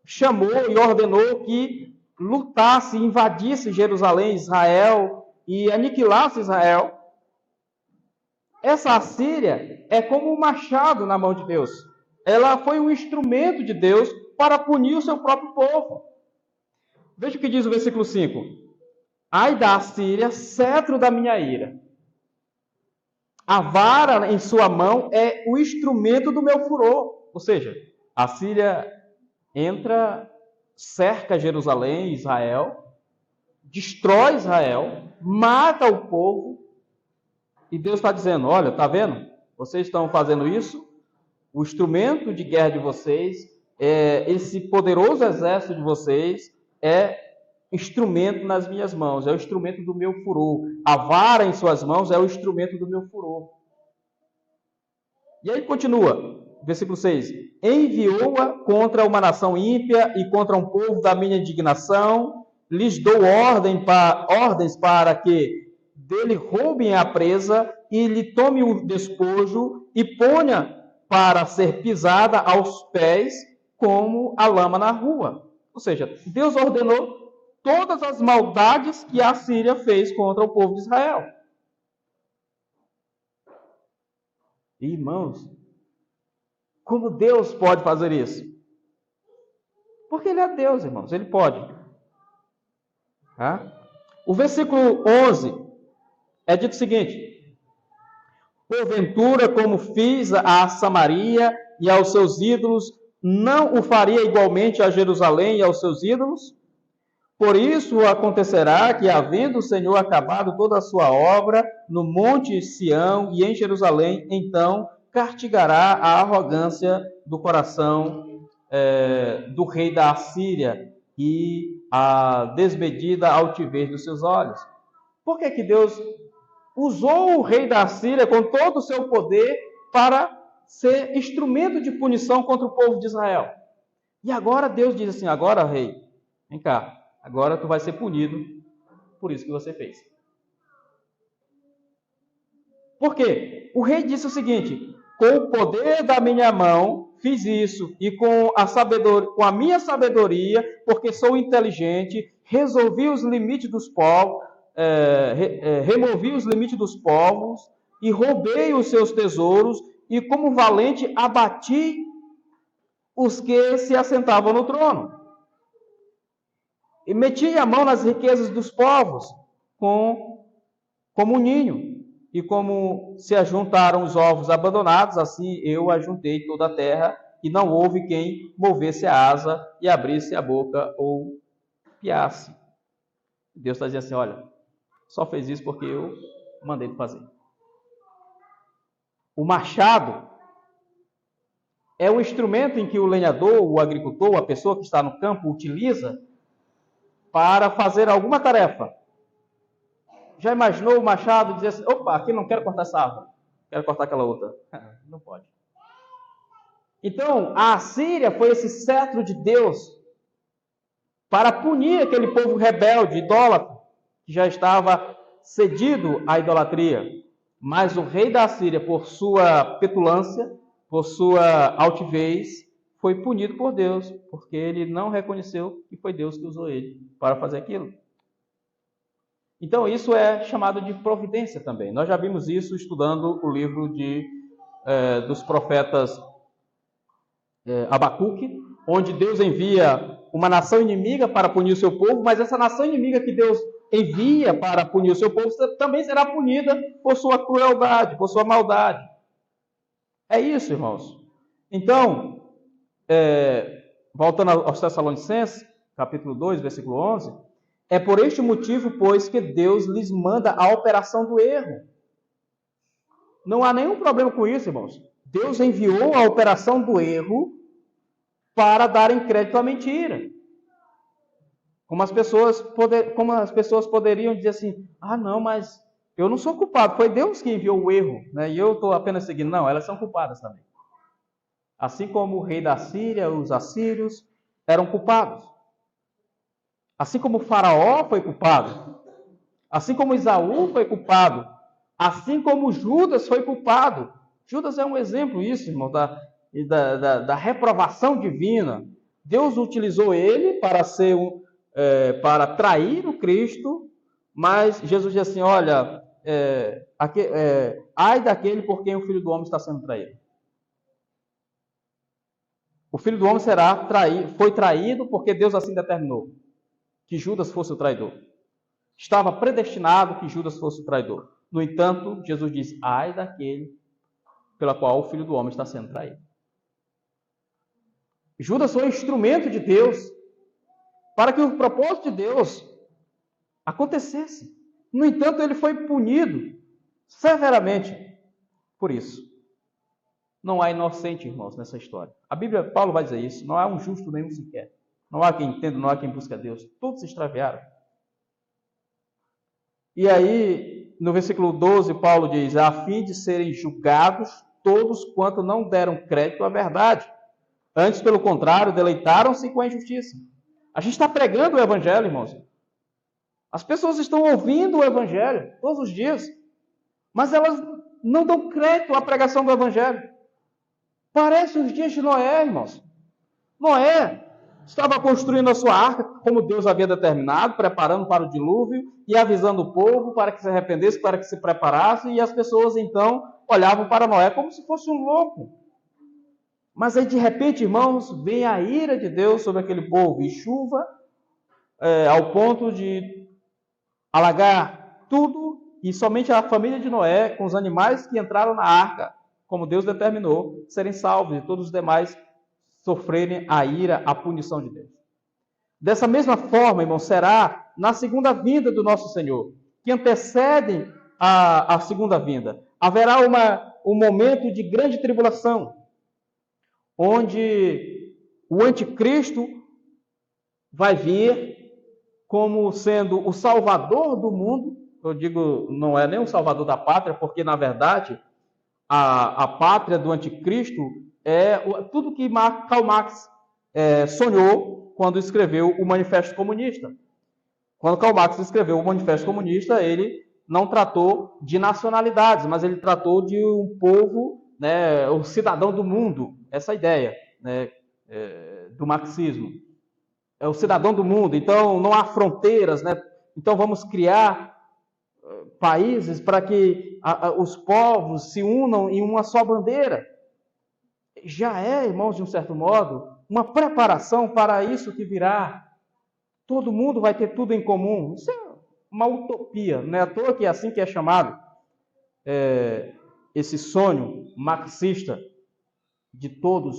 chamou e ordenou que lutasse, invadisse Jerusalém, Israel, e aniquilasse Israel. Essa Assíria é como um machado na mão de Deus. Ela foi um instrumento de Deus para punir o seu próprio povo. Veja o que diz o versículo 5. Ai da Assíria, cetro da minha ira. A vara em sua mão é o instrumento do meu furor. Ou seja, a Síria entra, cerca Jerusalém, Israel, destrói Israel, mata o povo, e Deus está dizendo, olha, está vendo? Vocês estão fazendo isso, o instrumento de guerra de vocês, esse poderoso exército de vocês, é instrumento nas minhas mãos, é o instrumento do meu furor. A vara em suas mãos é o instrumento do meu furor. E aí continua, versículo 6. Enviou-a contra uma nação ímpia e contra um povo da minha indignação, lhes dou ordens para que dele roubem a presa e lhe tome o despojo e ponha para ser pisada aos pés como a lama na rua. Ou seja, Deus ordenou todas as maldades que a Síria fez contra o povo de Israel. Irmãos, como Deus pode fazer isso? Porque Ele é Deus, irmãos, Ele pode. O versículo 11 é dito o seguinte: porventura, como fiz a Samaria e aos seus ídolos, não o faria igualmente a Jerusalém e aos seus ídolos? Por isso acontecerá que, havendo o Senhor acabado toda a sua obra no monte Sião e em Jerusalém, então castigará a arrogância do coração do rei da Assíria e a desmedida altivez dos seus olhos. Por que Deus usou o rei da Assíria com todo o seu poder para ser instrumento de punição contra o povo de Israel? E agora Deus diz assim, agora rei, vem cá, agora tu vai ser punido por isso que você fez. Por quê? O rei disse o seguinte, com o poder da minha mão fiz isso, e com a minha sabedoria, porque sou inteligente, resolvi os limites dos povos, removi os limites dos povos, e roubei os seus tesouros, e como valente abati os que se assentavam no trono. E meti a mão nas riquezas dos povos, como um ninho. E como se ajuntaram os ovos abandonados, assim eu ajuntei toda a terra, e não houve quem movesse a asa e abrisse a boca ou piasse. Deus está dizendo assim, olha, só fez isso porque eu mandei ele fazer. O machado é o instrumento em que o lenhador, o agricultor, a pessoa que está no campo utiliza para fazer alguma tarefa. Já imaginou o machado dizer assim, opa, aqui não quero cortar essa árvore, quero cortar aquela outra. Não pode. Então, a Assíria foi esse cetro de Deus para punir aquele povo rebelde, idólatra, que já estava cedido à idolatria. Mas o rei da Síria, por sua petulância, por sua altivez, foi punido por Deus, porque ele não reconheceu que foi Deus que usou ele para fazer aquilo. Então, isso é chamado de providência também. Nós já vimos isso estudando o livro dos profetas Abacuque, onde Deus envia uma nação inimiga para punir o seu povo, mas essa nação inimiga que Deus envia para punir o seu povo também será punida por sua crueldade, por sua maldade. É isso, irmãos. Então, voltando aos Tessalonicenses, capítulo 2, versículo 11, é por este motivo, pois, que Deus lhes manda a operação do erro. Não há nenhum problema com isso, irmãos. Deus enviou a operação do erro para darem crédito à mentira. Como as pessoas poderiam dizer assim, não, mas eu não sou culpado, foi Deus que enviou o erro, né? E eu estou apenas seguindo. Não, elas são culpadas também. Assim como o rei da Síria, os assírios, eram culpados. Assim como o faraó foi culpado. Assim como Esaú foi culpado. Assim como Judas foi culpado. Judas é um exemplo, isso, irmão, da reprovação divina. Deus utilizou ele para trair o Cristo, mas Jesus diz assim, olha, ai daquele por quem o Filho do Homem está sendo traído. O Filho do Homem foi traído porque Deus assim determinou que Judas fosse o traidor. Estava predestinado que Judas fosse o traidor. No entanto, Jesus diz, ai daquele pela qual o Filho do Homem está sendo traído. Judas foi instrumento de Deus para que o propósito de Deus acontecesse. No entanto, ele foi punido severamente por isso. Não há inocente, irmãos, nessa história. A Bíblia, Paulo vai dizer isso, não há um justo nenhum sequer. Não há quem entenda, não há quem busque a Deus. Todos se extraviaram. E aí, no versículo 12, Paulo diz, a fim de serem julgados todos quanto não deram crédito à verdade. Antes, pelo contrário, deleitaram-se com a injustiça. A gente está pregando o Evangelho, irmãos. As pessoas estão ouvindo o Evangelho todos os dias, mas elas não dão crédito à pregação do Evangelho. Parece os dias de Noé, irmãos. Noé estava construindo a sua arca, como Deus havia determinado, preparando para o dilúvio e avisando o povo para que se arrependesse, para que se preparasse, e as pessoas então olhavam para Noé como se fosse um louco. Mas aí de repente, irmãos, vem a ira de Deus sobre aquele povo e chuva ao ponto de alagar tudo, e somente a família de Noé, com os animais que entraram na arca, como Deus determinou, serem salvos, e todos os demais sofrerem a ira, a punição de Deus. Dessa mesma forma, irmão, será na segunda vinda do nosso Senhor, que antecede a segunda vinda. Haverá um momento de grande tribulação, onde o anticristo vai vir como sendo o salvador do mundo. Eu digo, não é nem o salvador da pátria, porque, na verdade, a pátria do anticristo é tudo que Karl Marx sonhou quando escreveu o Manifesto Comunista. Quando Karl Marx escreveu o Manifesto Comunista, ele não tratou de nacionalidades, mas ele tratou de um povo, né, o cidadão do mundo, essa ideia, né, do marxismo. É o cidadão do mundo, então não há fronteiras, né? Então vamos criar países para que os povos se unam em uma só bandeira. Já é, irmãos, de um certo modo, uma preparação para isso que virá. Todo mundo vai ter tudo em comum. Isso é uma utopia, não é à toa que é assim que é chamado esse sonho marxista de todos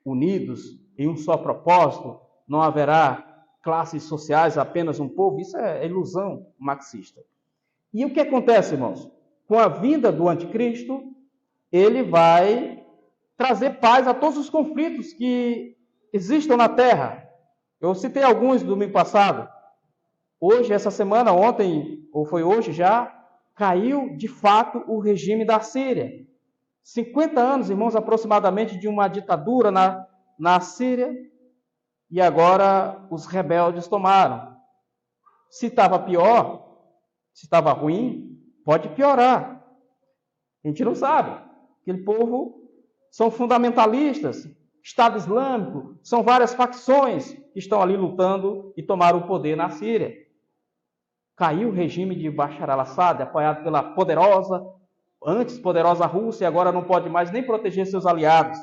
unidos em um só propósito. Não haverá classes sociais, apenas um povo. Isso é ilusão marxista. E o que acontece, irmãos? Com a vinda do anticristo, ele vai trazer paz a todos os conflitos que existam na Terra. Eu citei alguns no domingo passado. Hoje, essa semana, ontem, ou foi hoje já, caiu de fato o regime da Síria. 50 anos, irmãos, aproximadamente, de uma ditadura na Síria, e agora os rebeldes tomaram. Se estava pior, se estava ruim, pode piorar. A gente não sabe. Aquele povo são fundamentalistas, Estado Islâmico, são várias facções que estão ali lutando e tomaram o poder na Síria. Caiu o regime de Bashar al-Assad, apoiado pela antes poderosa Rússia, e agora não pode mais nem proteger seus aliados.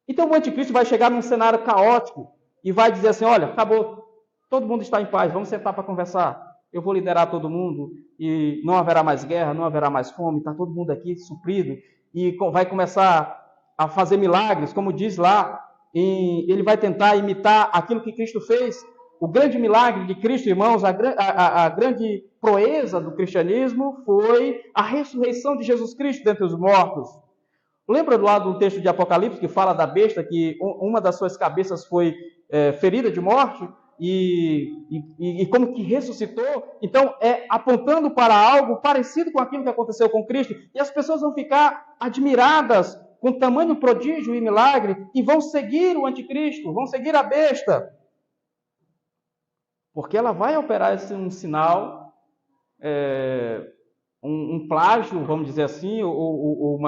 Então o anticristo vai chegar num cenário caótico e vai dizer assim, olha, acabou, todo mundo está em paz, vamos sentar para conversar. Eu vou liderar todo mundo e não haverá mais guerra, não haverá mais fome, está todo mundo aqui suprido e vai começar a fazer milagres, como diz lá, ele vai tentar imitar aquilo que Cristo fez. O grande milagre de Cristo, irmãos, a grande proeza do cristianismo foi a ressurreição de Jesus Cristo dentre os mortos. Lembra do lado do texto de Apocalipse que fala da besta que uma das suas cabeças foi ferida de morte e como que ressuscitou? Então, apontando para algo parecido com aquilo que aconteceu com Cristo. E as pessoas vão ficar admiradas com tamanho prodígio e milagre e vão seguir o anticristo, vão seguir a besta. Porque ela vai operar um sinal, um plágio, vamos dizer assim, ou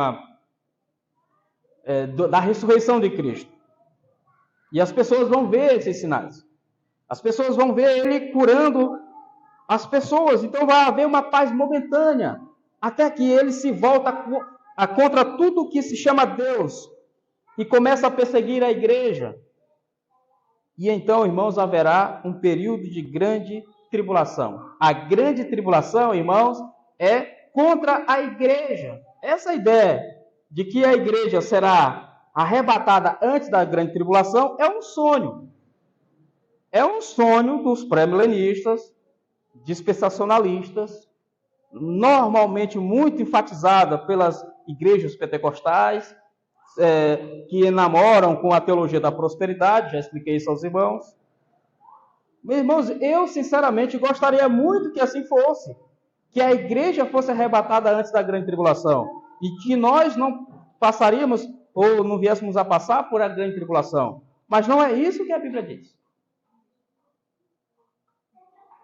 da ressurreição de Cristo. E as pessoas vão ver esses sinais. As pessoas vão ver ele curando as pessoas. Então vai haver uma paz momentânea, até que ele se volta contra tudo que se chama Deus e começa a perseguir a igreja. E então, irmãos, haverá um período de grande tribulação. A grande tribulação, irmãos, é contra a igreja. Essa ideia de que a igreja será arrebatada antes da grande tribulação é um sonho. É um sonho dos pré-milenistas, dispensacionalistas, normalmente muito enfatizada pelas igrejas pentecostais, que enamoram com a teologia da prosperidade, já expliquei isso aos irmãos. Meus irmãos, eu sinceramente gostaria muito que assim fosse, que a igreja fosse arrebatada antes da grande tribulação, e que nós não passaríamos, ou não viéssemos a passar por a grande tribulação. Mas não é isso que a Bíblia diz.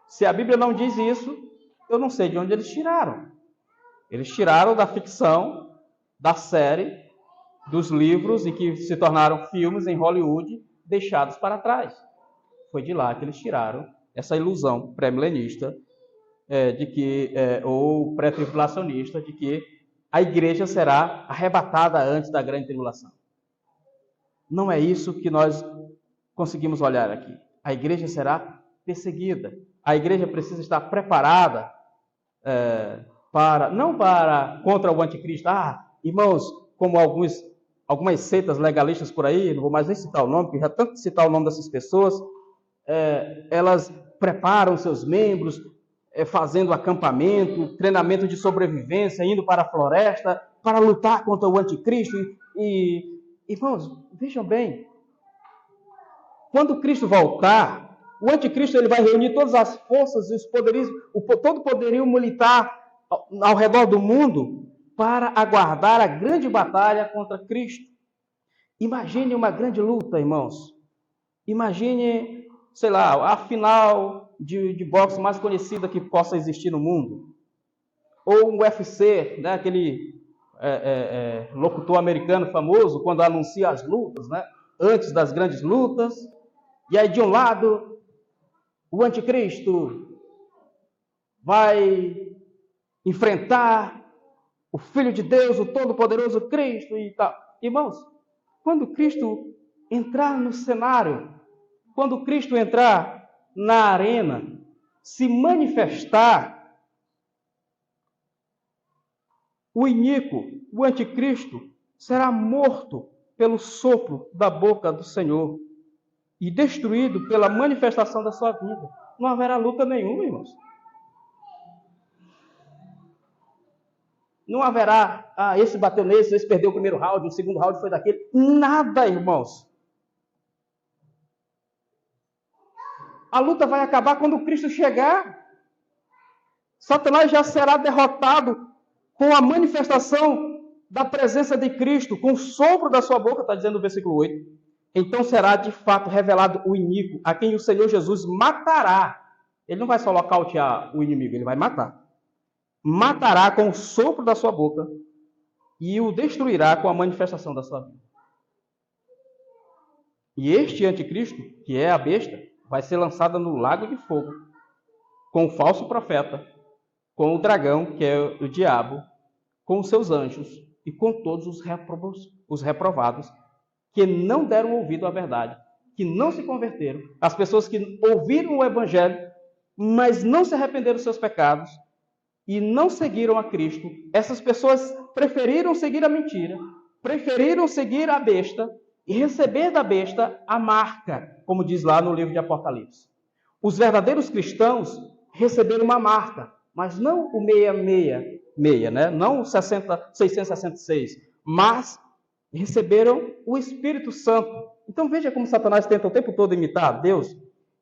Se a Bíblia não diz isso, eu não sei de onde eles tiraram. Eles tiraram da ficção, da série, dos livros e que se tornaram filmes em Hollywood deixados para trás. Foi de lá que eles tiraram essa ilusão pré-milenista ou pré-tribulacionista de que a igreja será arrebatada antes da grande tribulação. Não é isso que nós conseguimos olhar aqui. A igreja será perseguida. A igreja precisa estar preparada contra o anticristo. Irmãos, como algumas seitas legalistas por aí, não vou mais nem citar o nome, porque já tanto citar o nome dessas pessoas, elas preparam seus membros, fazendo acampamento, treinamento de sobrevivência, indo para a floresta, para lutar contra o anticristo. Irmãos, vejam bem, quando Cristo voltar, o anticristo ele vai reunir todas as forças e os poderes, todo o poderio militar ao redor do mundo para aguardar a grande batalha contra Cristo. Imagine uma grande luta, irmãos. Imagine, sei lá, a final de boxe mais conhecida que possa existir no mundo. Ou um UFC, né, aquele locutor americano famoso, quando anuncia as lutas, né, antes das grandes lutas. E aí, de um lado, o anticristo vai enfrentar o Filho de Deus, o Todo-Poderoso Cristo e tal. Irmãos, quando Cristo entrar no cenário, quando Cristo entrar na arena, se manifestar, o iníquo, o anticristo, será morto pelo sopro da boca do Senhor e destruído pela manifestação da sua vida. Não haverá luta nenhuma, irmãos. Não haverá, esse bateu nesse, esse perdeu o primeiro round, o segundo round foi daquele. Nada, irmãos. A luta vai acabar quando Cristo chegar. Satanás já será derrotado com a manifestação da presença de Cristo, com o sopro da sua boca, está dizendo o versículo 8. Então será de fato revelado o iníquo, a quem o Senhor Jesus matará. Ele não vai só nocautear o inimigo, ele vai matar. matará com o sopro da sua boca e o destruirá com a manifestação da sua vida. E este anticristo, que é a besta, vai ser lançado no lago de fogo, com o falso profeta, com o dragão, que é o diabo, com os seus anjos e com todos os reprovados, que não deram ouvido à verdade, que não se converteram, as pessoas que ouviram o evangelho, mas não se arrependeram dos seus pecados e não seguiram a Cristo. Essas pessoas preferiram seguir a mentira, preferiram seguir a besta e receber da besta a marca, como diz lá no livro de Apocalipse. Os verdadeiros cristãos receberam uma marca, mas não o 666, né? Não o 666, mas receberam o Espírito Santo. Então veja como Satanás tenta o tempo todo imitar Deus.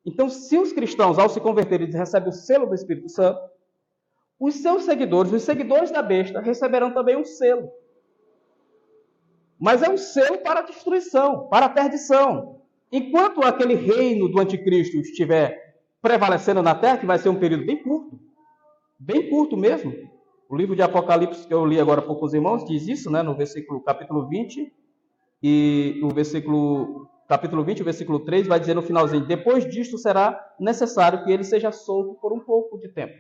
Então, se os cristãos, ao se converterem, recebem o selo do Espírito Santo, os seus seguidores, os seguidores da besta, receberão também um selo. Mas é um selo para a destruição, para a perdição. Enquanto aquele reino do anticristo estiver prevalecendo na terra, que vai ser um período bem curto mesmo. O livro de Apocalipse, que eu li agora há pouco com os irmãos, diz isso, né, no capítulo 20, e o capítulo 20, o versículo 3, vai dizer no finalzinho: depois disto será necessário que ele seja solto por um pouco de tempo.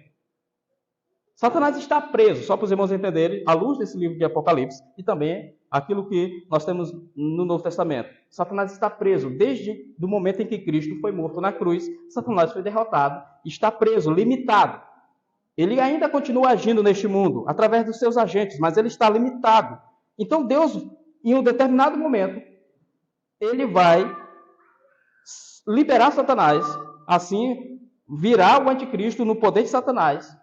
Satanás está preso, só para os irmãos entenderem, à luz desse livro de Apocalipse, e também aquilo que nós temos no Novo Testamento. Satanás está preso desde o momento em que Cristo foi morto na cruz. Satanás foi derrotado, está preso, limitado. Ele ainda continua agindo neste mundo, através dos seus agentes, mas ele está limitado. Então Deus, em um determinado momento, ele vai liberar Satanás, assim virar o anticristo no poder de Satanás,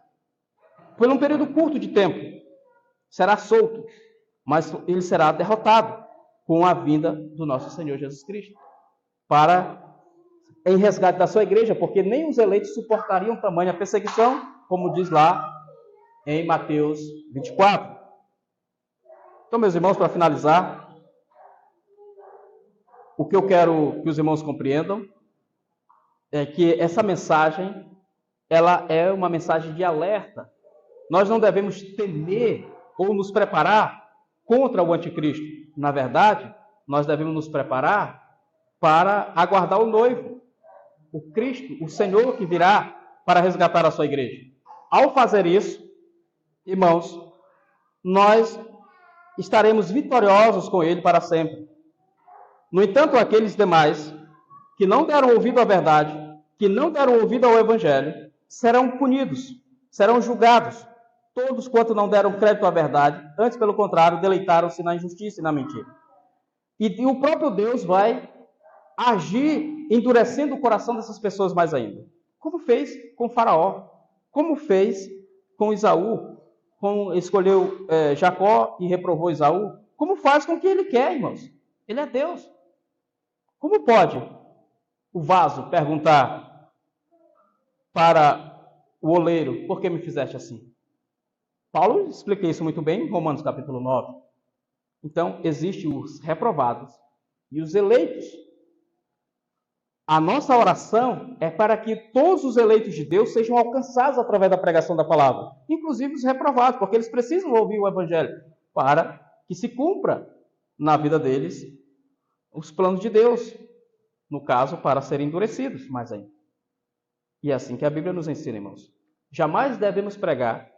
por um período curto de tempo. Será solto, mas ele será derrotado com a vinda do nosso Senhor Jesus Cristo, em resgate da sua igreja, porque nem os eleitos suportariam tamanha perseguição, como diz lá em Mateus 24. Então, meus irmãos, para finalizar, o que eu quero que os irmãos compreendam é que essa mensagem, ela é uma mensagem de alerta. Nós não devemos temer ou nos preparar contra o anticristo. Na verdade, nós devemos nos preparar para aguardar o noivo, o Cristo, o Senhor que virá para resgatar a sua igreja. Ao fazer isso, irmãos, nós estaremos vitoriosos com ele para sempre. No entanto, aqueles demais que não deram ouvido à verdade, que não deram ouvido ao evangelho, serão punidos, serão julgados. Todos quanto não deram crédito à verdade, antes, pelo contrário, deleitaram-se na injustiça e na mentira. E o próprio Deus vai agir endurecendo o coração dessas pessoas mais ainda. Como fez com Faraó, como fez com Esaú, como escolheu Jacó e reprovou Esaú, como faz com o que ele quer, irmãos. Ele é Deus. Como pode o vaso perguntar para o oleiro: por que me fizeste assim? Paulo explica isso muito bem em Romanos capítulo 9. Então, existem os reprovados e os eleitos. A nossa oração é para que todos os eleitos de Deus sejam alcançados através da pregação da palavra, inclusive os reprovados, porque eles precisam ouvir o evangelho para que se cumpra na vida deles os planos de Deus, no caso, para serem endurecidos mais ainda. E é assim que a Bíblia nos ensina, irmãos. Jamais devemos pregar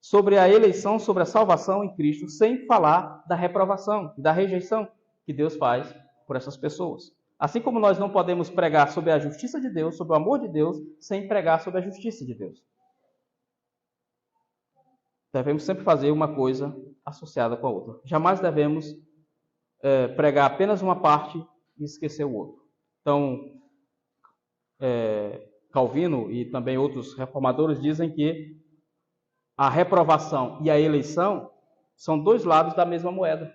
sobre a eleição, sobre a salvação em Cristo, sem falar da reprovação e da rejeição que Deus faz por essas pessoas. Assim como nós não podemos pregar sobre a justiça de Deus, sobre o amor de Deus, sem pregar sobre a justiça de Deus. Devemos sempre fazer uma coisa associada com a outra. Jamais devemos pregar apenas uma parte e esquecer o outro. Então, Calvino e também outros reformadores dizem que a reprovação e a eleição são dois lados da mesma moeda.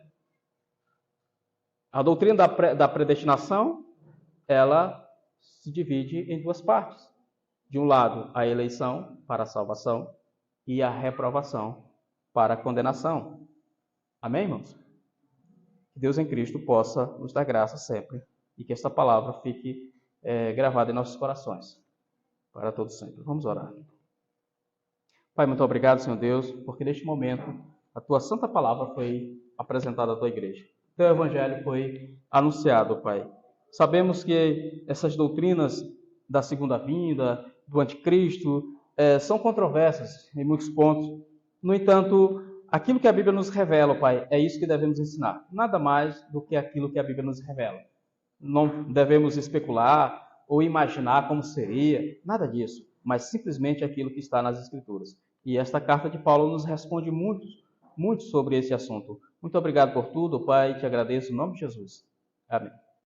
A doutrina da predestinação, ela se divide em duas partes. De um lado, a eleição para a salvação e a reprovação para a condenação. Amém, irmãos? Que Deus em Cristo possa nos dar graça sempre e que esta palavra fique gravada em nossos corações para todos sempre. Vamos orar. Pai, muito obrigado, Senhor Deus, porque neste momento a tua santa palavra foi apresentada à tua igreja. O teu evangelho foi anunciado, Pai. Sabemos que essas doutrinas da segunda vinda, do anticristo, são controversas em muitos pontos. No entanto, aquilo que a Bíblia nos revela, Pai, é isso que devemos ensinar. Nada mais do que aquilo que a Bíblia nos revela. Não devemos especular ou imaginar como seria, nada disso, mas simplesmente aquilo que está nas Escrituras. E esta carta de Paulo nos responde muito sobre esse assunto. Muito obrigado por tudo, Pai, te agradeço em nome de Jesus. Amém.